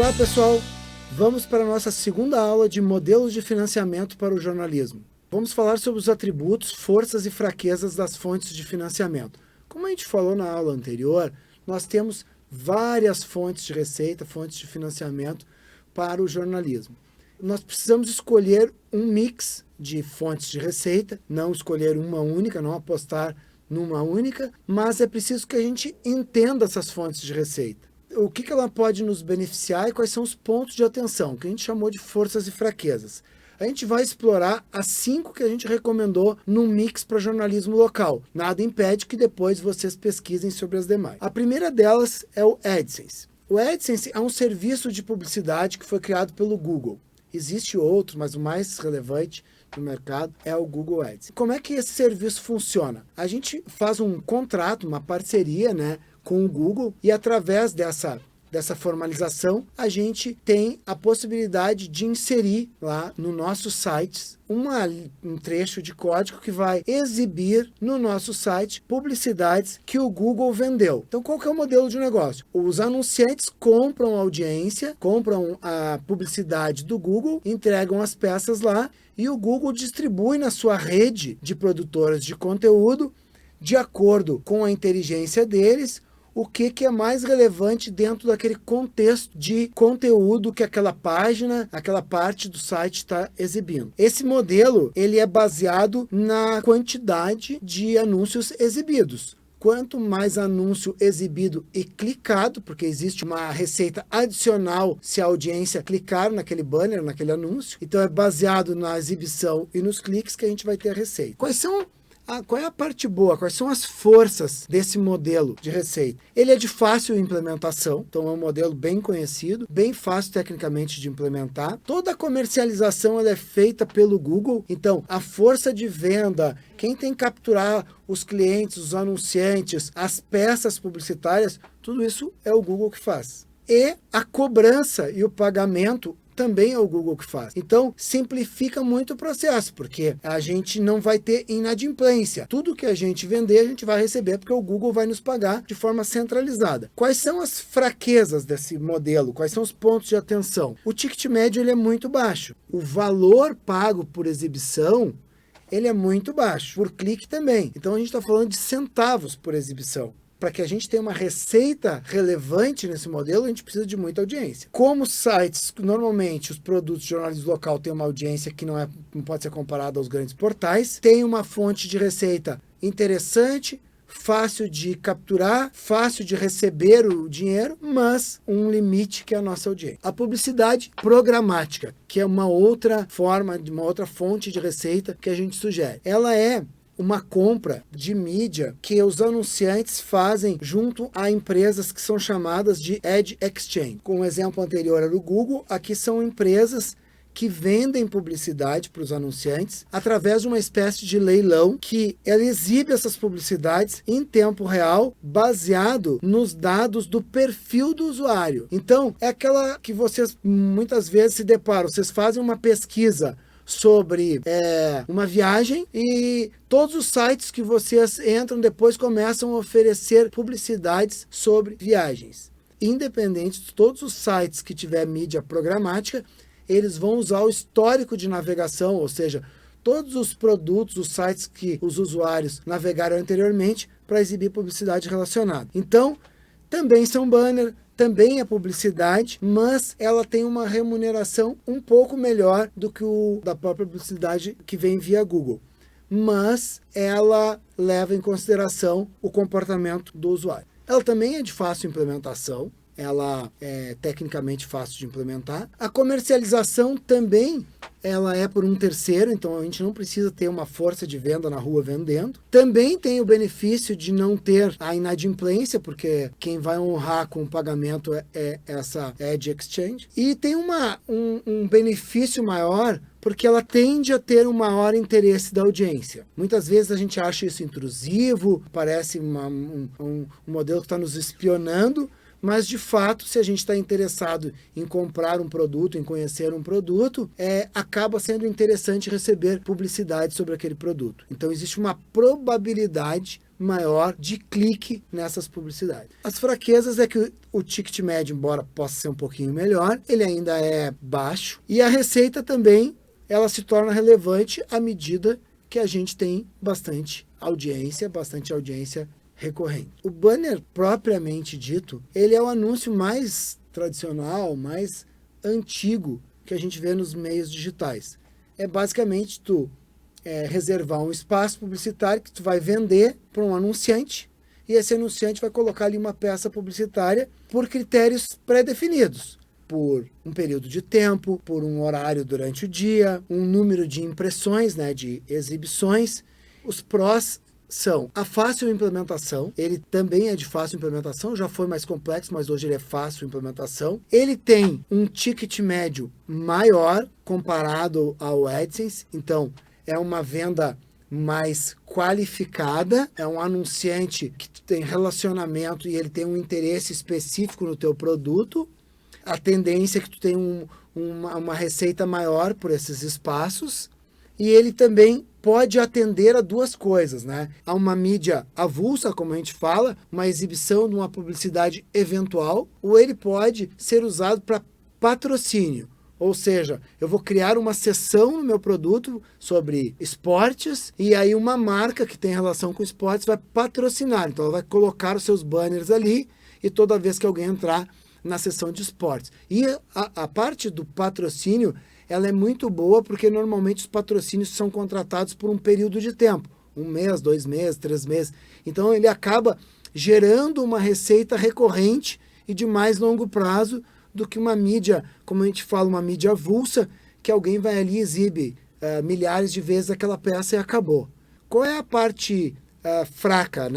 Olá pessoal, vamos para a nossa segunda aula de modelos de financiamento para o jornalismo. Vamos falar sobre os atributos, forças e fraquezas das fontes de financiamento. Como a gente falou na aula anterior, nós temos várias fontes de receita, fontes de financiamento para o jornalismo. Nós precisamos escolher um mix de fontes de receita, não escolher uma única, não apostar numa única, mas é preciso que a gente entenda essas fontes de receita. O que ela pode nos beneficiar e quais são os pontos de atenção, que a gente chamou de forças e fraquezas. A gente vai explorar as 5 que a gente recomendou no mix para jornalismo local. Nada impede que depois vocês pesquisem sobre as demais. A primeira delas é o AdSense. O AdSense é um serviço de publicidade que foi criado pelo Google. Existe outro, mas o mais relevante no mercado é o Google Ads. Como é que esse serviço funciona? A gente faz um contrato, uma parceria, com o Google, e através dessa formalização, a gente tem a possibilidade de inserir lá no nosso site um trecho de código que vai exibir no nosso site publicidades que o Google vendeu. Então, qual que é o modelo de negócio? Os anunciantes compram a audiência, compram a publicidade do Google, entregam as peças lá e o Google distribui na sua rede de produtoras de conteúdo, de acordo com a inteligência deles, o que é mais relevante dentro daquele contexto de conteúdo que aquela página, aquela parte do site está exibindo. Esse modelo ele é baseado na quantidade de anúncios exibidos. Quanto mais anúncio exibido e clicado, porque existe uma receita adicional se a audiência clicar naquele banner, naquele anúncio, então é baseado na exibição e nos cliques que a gente vai ter a receita. Qual é a parte boa? Quais são as forças desse modelo de receita? Ele é de fácil implementação, então é um modelo bem conhecido, bem fácil tecnicamente de implementar. Toda a comercialização ela é feita pelo Google, então a força de venda, quem tem que capturar os clientes, os anunciantes, as peças publicitárias, tudo isso é o Google que faz. E a cobrança e o pagamento também é o Google que faz. Então, simplifica muito o processo, porque a gente não vai ter inadimplência. Tudo que a gente vender, a gente vai receber, porque o Google vai nos pagar de forma centralizada. Quais são as fraquezas desse modelo? Quais são os pontos de atenção? O ticket médio ele é muito baixo. O valor pago por exibição ele é muito baixo. Por clique também. Então, a gente está falando de centavos por exibição. Para que a gente tenha uma receita relevante nesse modelo, a gente precisa de muita audiência. Como sites, normalmente, os produtos de jornalismo local têm uma audiência que não pode ser comparada aos grandes portais, tem uma fonte de receita interessante, fácil de capturar, fácil de receber o dinheiro, mas um limite que é a nossa audiência. A publicidade programática, que é uma outra forma, uma outra fonte de receita que a gente sugere. Ela é uma compra de mídia que os anunciantes fazem junto a empresas que são chamadas de Ad Exchange. Com o exemplo anterior era o Google, aqui são empresas que vendem publicidade para os anunciantes através de uma espécie de leilão que ela exibe essas publicidades em tempo real, baseado nos dados do perfil do usuário. Então, é aquela que vocês muitas vezes se deparam, vocês fazem uma pesquisa sobre uma viagem e todos os sites que vocês entram depois começam a oferecer publicidades sobre viagens. Independente de todos os sites que tiver mídia programática, eles vão usar o histórico de navegação, ou seja, todos os produtos, os sites que os usuários navegaram anteriormente para exibir publicidade relacionada. Então, também são banner, também é publicidade, mas ela tem uma remuneração um pouco melhor do que o da própria publicidade que vem via Google. Mas ela leva em consideração o comportamento do usuário. Ela também é de fácil implementação, ela é tecnicamente fácil de implementar. A comercialização também ela é por um terceiro, então a gente não precisa ter uma força de venda na rua vendendo. Também tem o benefício de não ter a inadimplência, porque quem vai honrar com o pagamento é essa Ad Exchange. E tem um benefício maior, porque ela tende a ter um maior interesse da audiência. Muitas vezes a gente acha isso intrusivo, parece um modelo que está nos espionando, mas de fato, se a gente está interessado em comprar um produto, em conhecer um produto, acaba sendo interessante receber publicidade sobre aquele produto. Então existe uma probabilidade maior de clique nessas publicidades. As fraquezas é que o ticket médio, embora possa ser um pouquinho melhor, ele ainda é baixo, e a receita também, ela se torna relevante à medida que a gente tem bastante audiência recorrente. O banner, propriamente dito, ele é o anúncio mais tradicional, mais antigo que a gente vê nos meios digitais. É basicamente tu reservar um espaço publicitário que tu vai vender para um anunciante, e esse anunciante vai colocar ali uma peça publicitária por critérios pré-definidos, por um período de tempo, por um horário durante o dia, um número de impressões, de exibições. Os prós são a fácil implementação, ele também é de fácil implementação, já foi mais complexo, mas hoje ele é fácil implementação. Ele tem um ticket médio maior comparado ao AdSense, então é uma venda mais qualificada, é um anunciante que tem relacionamento e ele tem um interesse específico no teu produto. A tendência é que tu tenha uma receita maior por esses espaços, e ele também pode atender a duas coisas, a uma mídia avulsa, como a gente fala, uma exibição de uma publicidade eventual, ou ele pode ser usado para patrocínio. Ou seja, eu vou criar uma seção no meu produto sobre esportes, e aí uma marca que tem relação com esportes vai patrocinar. Então ela vai colocar os seus banners ali, e toda vez que alguém entrar na seção de esportes. E a parte do patrocínio, ela é muito boa, porque normalmente os patrocínios são contratados por um período de tempo. 1 mês, 2 meses, 3 meses. Então ele acaba gerando uma receita recorrente e de mais longo prazo do que uma mídia, como a gente fala, uma mídia avulsa, que alguém vai ali e exibe milhares de vezes aquela peça e acabou. Qual é a parte fraca,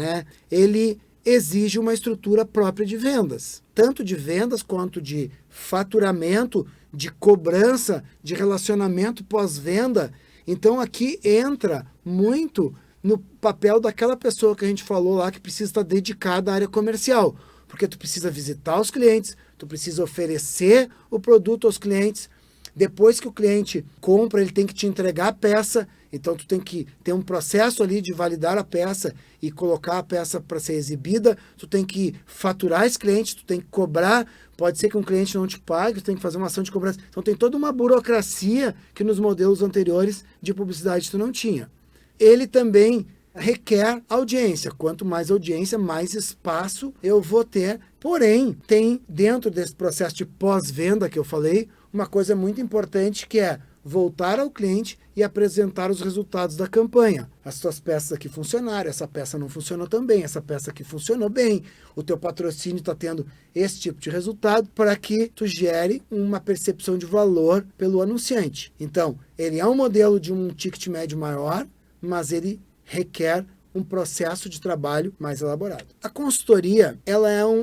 Ele exige uma estrutura própria de vendas, tanto de vendas quanto de faturamento, de cobrança, de relacionamento pós-venda. Então aqui entra muito no papel daquela pessoa que a gente falou lá, que precisa estar dedicada à área comercial, porque tu precisa visitar os clientes, tu precisa oferecer o produto aos clientes. Depois que o cliente compra, ele tem que te entregar a peça, então tu tem que ter um processo ali de validar a peça e colocar a peça para ser exibida, tu tem que faturar esse cliente, tu tem que cobrar, pode ser que um cliente não te pague, tu tem que fazer uma ação de cobrança. Então tem toda uma burocracia que nos modelos anteriores de publicidade tu não tinha. Ele também requer audiência. Quanto mais audiência, mais espaço eu vou ter. Porém, tem dentro desse processo de pós-venda que eu falei, uma coisa muito importante, que é voltar ao cliente e apresentar os resultados da campanha. As tuas peças aqui funcionaram, essa peça não funcionou tão bem, essa peça aqui funcionou bem, o teu patrocínio está tendo esse tipo de resultado, para que tu gere uma percepção de valor pelo anunciante. Então, ele é um modelo de um ticket médio maior, mas ele requer um processo de trabalho mais elaborado. A consultoria,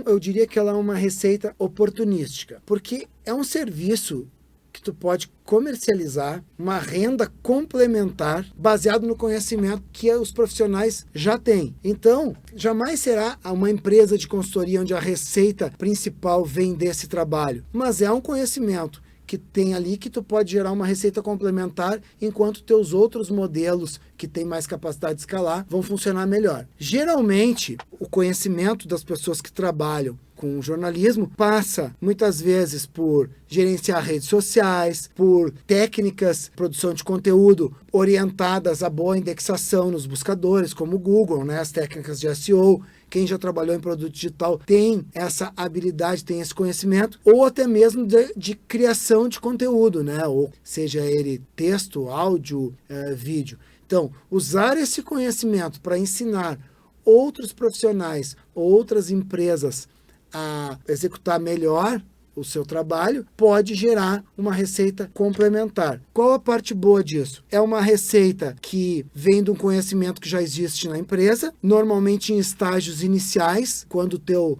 eu diria que ela é uma receita oportunística, porque é um serviço que tu pode comercializar, uma renda complementar baseado no conhecimento que os profissionais já têm. Então, jamais será uma empresa de consultoria onde a receita principal vem desse trabalho, mas é um conhecimento que tem ali que tu pode gerar uma receita complementar, enquanto teus outros modelos que têm mais capacidade de escalar vão funcionar melhor. Geralmente, o conhecimento das pessoas que trabalham com jornalismo passa muitas vezes por gerenciar redes sociais, por técnicas de produção de conteúdo orientadas à boa indexação nos buscadores, como o Google, as técnicas de SEO. Quem já trabalhou em produto digital tem essa habilidade, tem esse conhecimento, ou até mesmo de criação de conteúdo, ou seja ele texto, áudio, vídeo. Então, usar esse conhecimento para ensinar outros profissionais, outras empresas a executar melhor o seu trabalho, pode gerar uma receita complementar. Qual a parte boa disso? É uma receita que vem de um conhecimento que já existe na empresa, normalmente em estágios iniciais, quando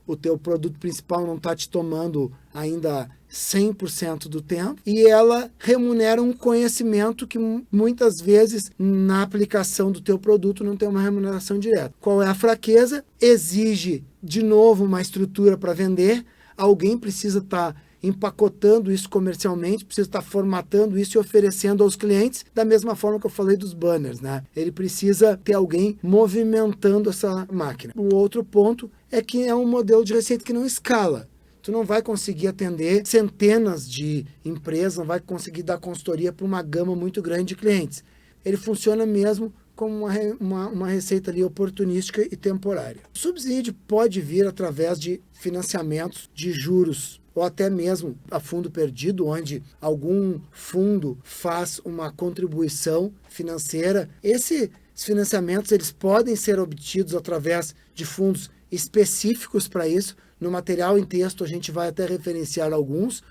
o teu produto principal não está te tomando ainda 100% do tempo, e ela remunera um conhecimento que muitas vezes na aplicação do teu produto não tem uma remuneração direta. Qual é a fraqueza? Exige de novo uma estrutura para vender, alguém precisa estar empacotando isso comercialmente, precisa estar formatando isso e oferecendo aos clientes, da mesma forma que eu falei dos banners, né? Ele precisa ter alguém movimentando essa máquina. O outro ponto é que é um modelo de receita que não escala. Tu não vai conseguir atender centenas de empresas, não vai conseguir dar consultoria para uma gama muito grande de clientes. Ele funciona mesmo como uma receita ali oportunística e temporária. O subsídio pode vir através de financiamentos de juros ou até mesmo a fundo perdido, onde algum fundo faz uma contribuição financeira. Esses financiamentos eles podem ser obtidos através de fundos específicos para isso. No material em texto a gente vai até referenciar alguns,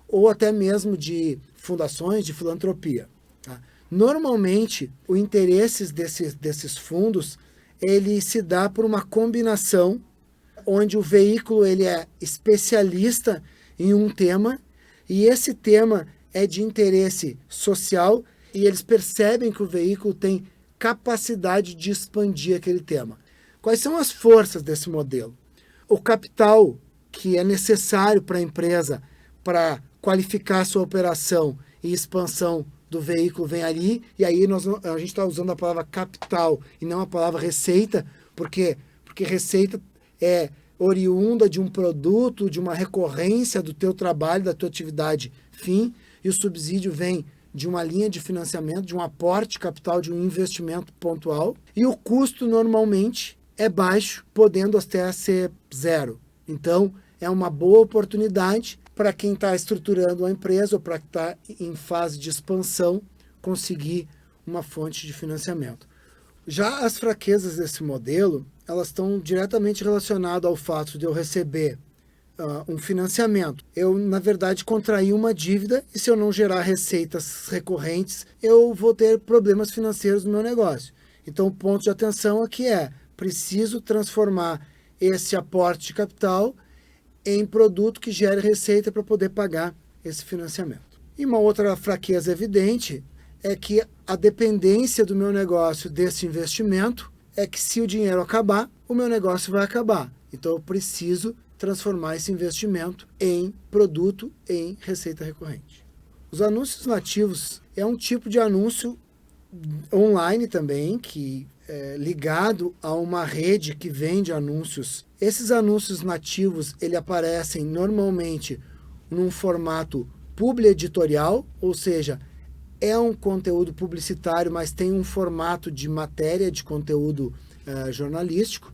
ou até mesmo de fundações de filantropia. Tá? Normalmente, o interesse desses fundos ele se dá por uma combinação onde o veículo ele é especialista em um tema e esse tema é de interesse social e eles percebem que o veículo tem capacidade de expandir aquele tema. Quais são as forças desse modelo? O capital que é necessário para a empresa para qualificar a sua operação e expansão do veículo vem ali, e aí a gente está usando a palavra capital e não a palavra receita, porque receita é oriunda de um produto, de uma recorrência do teu trabalho, da tua atividade fim, e o subsídio vem de uma linha de financiamento, de um aporte capital, de um investimento pontual, e o custo normalmente é baixo, podendo até ser zero. Então, é uma boa oportunidade para quem está estruturando a empresa ou para quem está em fase de expansão conseguir uma fonte de financiamento. Já as fraquezas desse modelo, elas estão diretamente relacionadas ao fato de eu receber um financiamento. Eu, na verdade, contraí uma dívida e se eu não gerar receitas recorrentes, eu vou ter problemas financeiros no meu negócio. Então, o ponto de atenção aqui é, preciso transformar esse aporte de capital em produto que gere receita para poder pagar esse financiamento. E uma outra fraqueza evidente é que a dependência do meu negócio desse investimento é que se o dinheiro acabar, o meu negócio vai acabar. Então eu preciso transformar esse investimento em produto, em receita recorrente. Os anúncios nativos é um tipo de anúncio online também, que é ligado a uma rede que vende anúncios. Esses anúncios nativos, ele aparecem normalmente num formato publi-editorial, ou seja, é um conteúdo publicitário, mas tem um formato de matéria, de conteúdo jornalístico.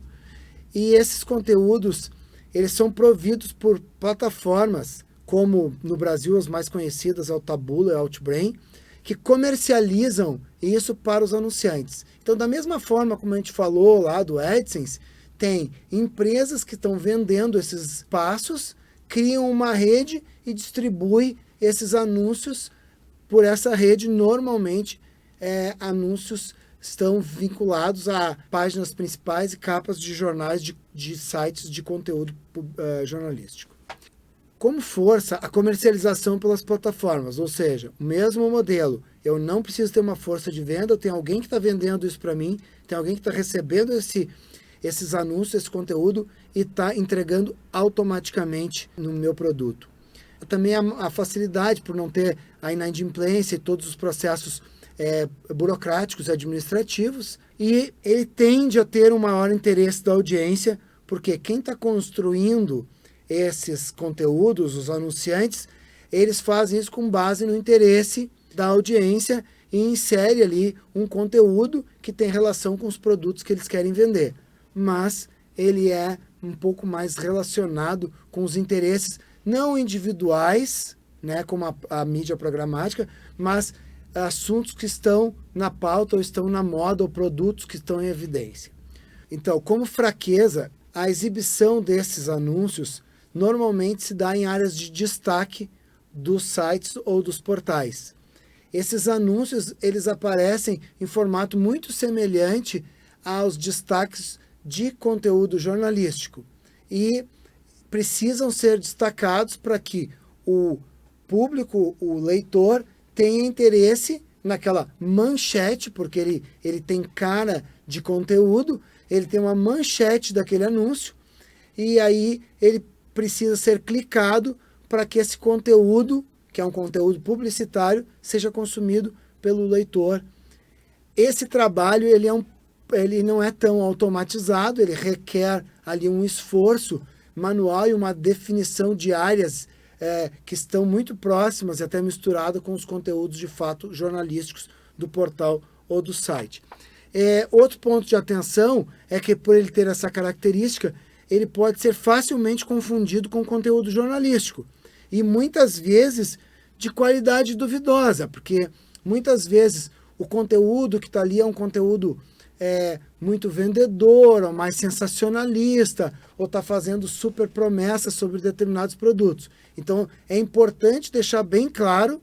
E esses conteúdos, eles são providos por plataformas, como no Brasil as mais conhecidas, é o Taboola e o Outbrain, que comercializam isso para os anunciantes. Então, da mesma forma como a gente falou lá do AdSense, tem empresas que estão vendendo esses espaços, criam uma rede e distribuem esses anúncios por essa rede. Normalmente, anúncios estão vinculados a páginas principais e capas de jornais de sites de conteúdo jornalístico. Como força, a comercialização pelas plataformas, ou seja, o mesmo modelo. Eu não preciso ter uma força de venda, eu tenho alguém que está vendendo isso para mim, tem alguém que está recebendo esses anúncios, esse conteúdo e está entregando automaticamente no meu produto. Também a facilidade por não ter a inadimplência e todos os processos burocráticos e administrativos, e ele tende a ter um maior interesse da audiência, porque quem está construindo esses conteúdos, os anunciantes, eles fazem isso com base no interesse da audiência e insere ali um conteúdo que tem relação com os produtos que eles querem vender. Mas ele é um pouco mais relacionado com os interesses não individuais, né, como a mídia programática, mas assuntos que estão na pauta ou estão na moda ou produtos que estão em evidência. Então, como fraqueza, a exibição desses anúncios normalmente se dá em áreas de destaque dos sites ou dos portais. Esses anúncios, eles aparecem em formato muito semelhante aos destaques de conteúdo jornalístico e precisam ser destacados para que o público, o leitor, tenha interesse naquela manchete, porque ele tem cara de conteúdo, ele tem uma manchete daquele anúncio, e aí ele precisa ser clicado para que esse conteúdo, que é um conteúdo publicitário, seja consumido pelo leitor. Esse trabalho ele não é tão automatizado, ele requer ali um esforço manual e uma definição de áreas que estão muito próximas e até misturadas com os conteúdos de fato jornalísticos do portal ou do site. Outro ponto de atenção é que, por ele ter essa característica, ele pode ser facilmente confundido com conteúdo jornalístico e muitas vezes de qualidade duvidosa, porque muitas vezes o conteúdo que está ali é um conteúdo muito vendedor, ou mais sensacionalista, ou está fazendo super promessas sobre determinados produtos. Então, é importante deixar bem claro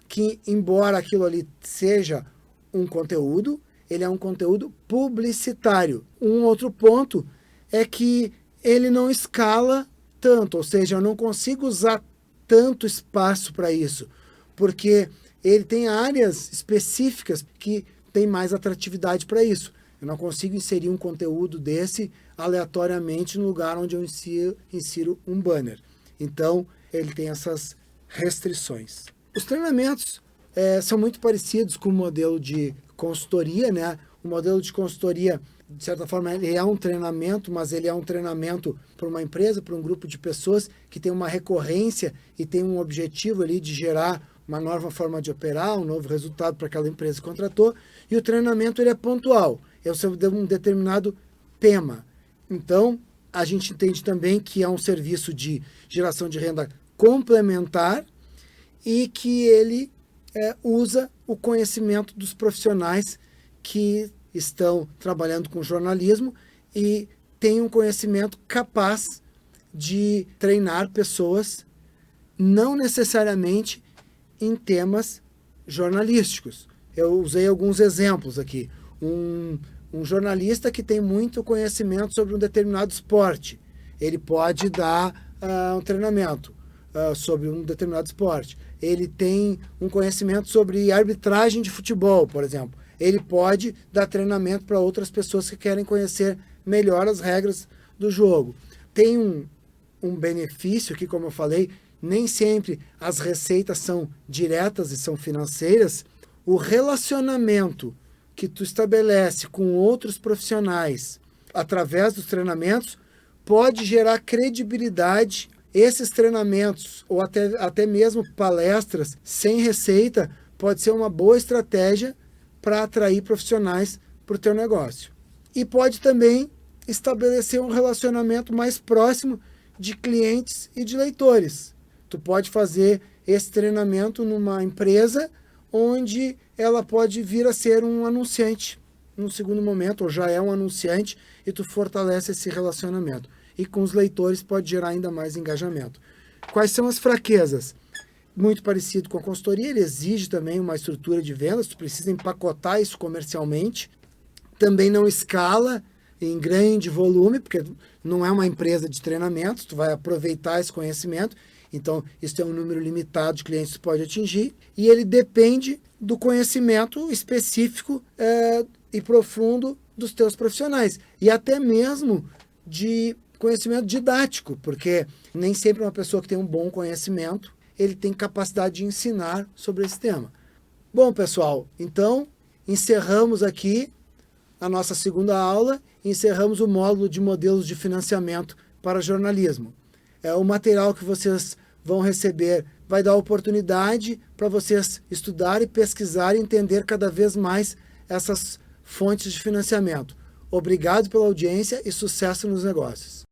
que, embora aquilo ali seja um conteúdo, ele é um conteúdo publicitário. Um outro ponto é que ele não escala tanto, ou seja, eu não consigo usar tanto espaço para isso, porque ele tem áreas específicas que têm mais atratividade para isso. Eu não consigo inserir um conteúdo desse aleatoriamente no lugar onde eu insiro um banner. Então, ele tem essas restrições. Os treinamentos são muito parecidos com o modelo de consultoria, né? O modelo de consultoria, de certa forma, ele é um treinamento, mas ele é um treinamento para uma empresa, para um grupo de pessoas que tem uma recorrência e tem um objetivo ali de gerar uma nova forma de operar, um novo resultado para aquela empresa que contratou. E o treinamento ele é pontual, é sobre um determinado tema. Então, a gente entende também que é um serviço de geração de renda complementar e que ele usa o conhecimento dos profissionais que estão trabalhando com jornalismo e tem um conhecimento capaz de treinar pessoas, não necessariamente em temas jornalísticos. Eu usei alguns exemplos aqui. Um jornalista que tem muito conhecimento sobre um determinado esporte, ele pode dar um treinamento sobre um determinado esporte. Ele tem um conhecimento sobre arbitragem de futebol, por exemplo. Ele pode dar treinamento para outras pessoas que querem conhecer melhor as regras do jogo. Tem um benefício que, como eu falei, nem sempre as receitas são diretas e são financeiras. O relacionamento que tu estabelece com outros profissionais através dos treinamentos pode gerar credibilidade. Esses treinamentos ou até mesmo palestras sem receita pode ser uma boa estratégia para atrair profissionais para o teu negócio. E pode também estabelecer um relacionamento mais próximo de clientes e de leitores. Tu pode fazer esse treinamento numa empresa onde ela pode vir a ser um anunciante num segundo momento, ou já é um anunciante, e tu fortalece esse relacionamento. E com os leitores pode gerar ainda mais engajamento. Quais são as fraquezas? Muito parecido com a consultoria, ele exige também uma estrutura de vendas, tu precisa empacotar isso comercialmente. Também não escala em grande volume, porque não é uma empresa de treinamentos, tu vai aproveitar esse conhecimento, então isso tem um número limitado de clientes que tu pode atingir, e ele depende do conhecimento específico e profundo dos teus profissionais, e até mesmo de conhecimento didático, porque nem sempre uma pessoa que tem um bom conhecimento, ele tem capacidade de ensinar sobre esse tema. Bom, pessoal, então encerramos aqui a nossa segunda aula, encerramos o módulo de modelos de financiamento para jornalismo. O material que vocês vão receber vai dar oportunidade para vocês estudar e pesquisar e entender cada vez mais essas fontes de financiamento. Obrigado pela audiência e sucesso nos negócios.